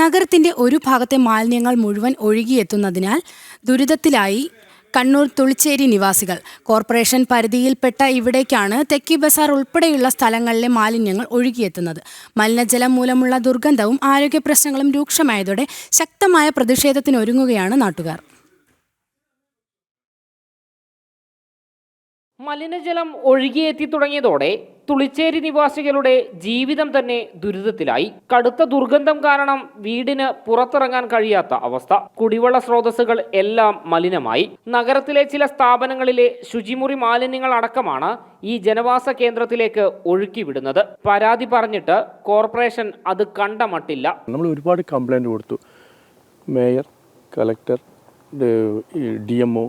നഗരത്തിന്റെ ഒരു ഭാഗത്തെ മാലിന്യങ്ങൾ മുഴുവൻ ഒഴുകിയെത്തുന്നതിനാൽ ദുരിതത്തിലായി കണ്ണൂർ തുളിച്ചേരി നിവാസികൾ. കോർപ്പറേഷൻ പരിധിയിൽപ്പെട്ട ഇവിടേക്കാണ് തെക്കി ബസാർ ഉൾപ്പെടെയുള്ള സ്ഥലങ്ങളിലെ മാലിന്യങ്ങൾ ഒഴുകിയെത്തുന്നത്. മലിനജലം മൂലമുള്ള ദുർഗന്ധവും ആരോഗ്യ പ്രശ്നങ്ങളും രൂക്ഷമായതോടെ ശക്തമായ പ്രതിഷേധത്തിനൊരുങ്ങുകയാണ് നാട്ടുകാർ. മലിനജലം ഒഴുകിയെത്തി തുടങ്ങിയതോടെ തുളിച്ചേരി നിവാസികളുടെ ജീവിതം തന്നെ ദുരിതത്തിലായി. കടുത്ത ദുർഗന്ധം കാരണം വീടിന് പുറത്തിറങ്ങാൻ കഴിയാത്ത അവസ്ഥ. കുടിവെള്ള സ്രോതസ്സുകൾ എല്ലാം മലിനമായി. നഗരത്തിലെ ചില സ്ഥാപനങ്ങളിലെ ശുചിമുറി മാലിന്യങ്ങൾ അടക്കമാണ് ഈ ജനവാസ കേന്ദ്രത്തിലേക്ക് ഒഴുക്കിവിടുന്നത്. പരാതി പറഞ്ഞിട്ട് കോർപ്പറേഷൻ അത് കണ്ടമട്ടില്ല. നമ്മൾ ഒരുപാട് കംപ്ലൈൻറ്റ് കൊടുത്തു. മേയർ, കളക്ടർ, DMO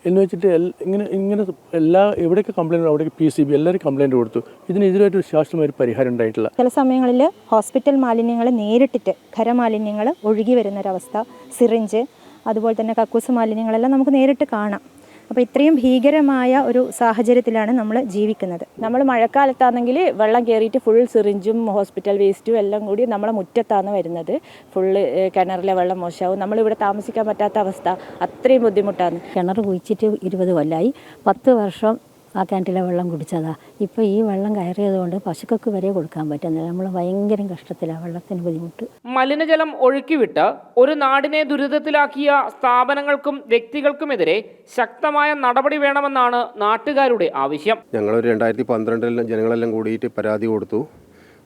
എന്ന് വെച്ചിട്ട് ഇങ്ങനെ എല്ലാ എവിടെയൊക്കെ കംപ്ലൈൻറ്റ് അവിടേക്ക് PCB എല്ലാവരും കംപ്ലൈൻറ്റ് കൊടുത്തു. ഇതിനെതിരായിട്ട് ശാസ്ത്രമായ ഒരു പരിഹാരം ഉണ്ടായിട്ടില്ല. ചില സമയങ്ങളിൽ ഹോസ്പിറ്റൽ മാലിന്യങ്ങൾ നേരിട്ടിട്ട് ഖരമാലിന്യങ്ങൾ ഒഴുകി വരുന്നൊരവസ്ഥ, സിറിഞ്ച്, അതുപോലെ തന്നെ കക്കൂസ് മാലിന്യങ്ങളെല്ലാം നമുക്ക് നേരിട്ട് കാണാം. അപ്പോൾ ഇത്രയും ഭീകരമായ ഒരു സാഹചര്യത്തിലാണ് നമ്മൾ ജീവിക്കുന്നത്. നമ്മൾ മഴക്കാലത്താണെങ്കിൽ വെള്ളം കയറിയിട്ട് ഫുൾ സിറിഞ്ചും ഹോസ്പിറ്റൽ വേസ്റ്റും എല്ലാം കൂടി നമ്മളെ മുറ്റത്താണ് വരുന്നത്. ഫുള്ള് കിണറിലെ വെള്ളം മോശമാവും. നമ്മളിവിടെ താമസിക്കാൻ പറ്റാത്ത അവസ്ഥ, അത്രയും ബുദ്ധിമുട്ടാണ്. കിണർ കുഴിച്ചിട്ട് 20 കൊല്ലമായി. 10 വർഷം ആ കിണറ്റിലെ വെള്ളം കുടിച്ചതാണ്. ഇപ്പോൾ ഈ വെള്ളം കയറിയത് കൊണ്ട് പശുക്കൾക്ക് വരെ കൊടുക്കാൻ പറ്റുന്നില്ല. നമ്മൾ ഭയങ്കര കഷ്ടത്തിലാണ്, വെള്ളത്തിന് ബുദ്ധിമുട്ട്. മലിനജലം ഒഴുക്കിവിട്ട് ഒരു നാടിനെ ദുരിതത്തിലാക്കിയ സ്ഥാപനങ്ങൾക്കും വ്യക്തികൾക്കുമെതിരെ ശക്തമായ നടപടി വേണമെന്നാണ് നാട്ടുകാരുടെ ആവശ്യം. ഞങ്ങളൊരു 2012 ജനങ്ങളെല്ലാം കൂടിയിട്ട് പരാതി കൊടുത്തു.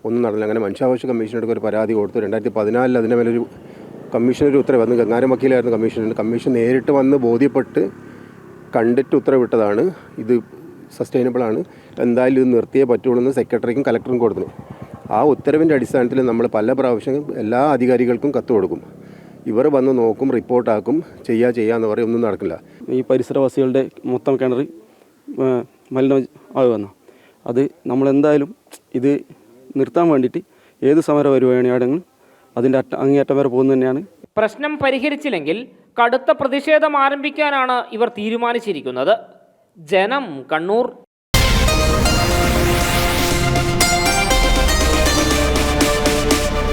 ഒന്നും നടന്നില്ല. അങ്ങനെ മനുഷ്യാവകാശ കമ്മീഷനോട് ഒരു പരാതി കൊടുത്തു. 2014 അതിൻ്റെ മേലൊരു കമ്മീഷനൊരു ഉത്തരവ് വന്നു. ഗംഗാരം വക്കീലായിരുന്നു കമ്മീഷൻ നേരിട്ട് വന്ന് ബോധ്യപ്പെട്ട് കണ്ടിട്ട് ഉത്തരവിട്ടതാണ്. ഇത് സസ്റ്റൈനബിൾ ആണ്, എന്തായാലും ഇത് നിർത്തിയേ പറ്റുള്ളൂ എന്ന് സെക്രട്ടറിക്കും കലക്ടറും കൊടുത്തു. ആ ഉത്തരവിൻ്റെ അടിസ്ഥാനത്തിൽ നമ്മൾ പല പ്രാവശ്യം എല്ലാ അധികാരികൾക്കും കത്ത് കൊടുക്കും. ഇവർ വന്ന് നോക്കും, റിപ്പോർട്ടാക്കും, ചെയ്യാന്ന് പറയും. ഒന്നും നടക്കില്ല. ഈ പരിസരവാസികളുടെ മൊത്തം കിണർ മലിനമാകുന്നു. അത് നമ്മളെന്തായാലും ഇത് നിർത്താൻ വേണ്ടിയിട്ട് ഏത് സമരം വരുവാണെങ്കിലും അതിൻ്റെ അങ്ങേയറ്റം വരെ പോകുന്നത് തന്നെയാണ്. പ്രശ്നം പരിഹരിച്ചില്ലെങ്കിൽ കടുത്ത പ്രതിഷേധം ആരംഭിക്കാനാണ് ഇവർ തീരുമാനിച്ചിരിക്കുന്നത്. ജനം, കണ്ണൂർ.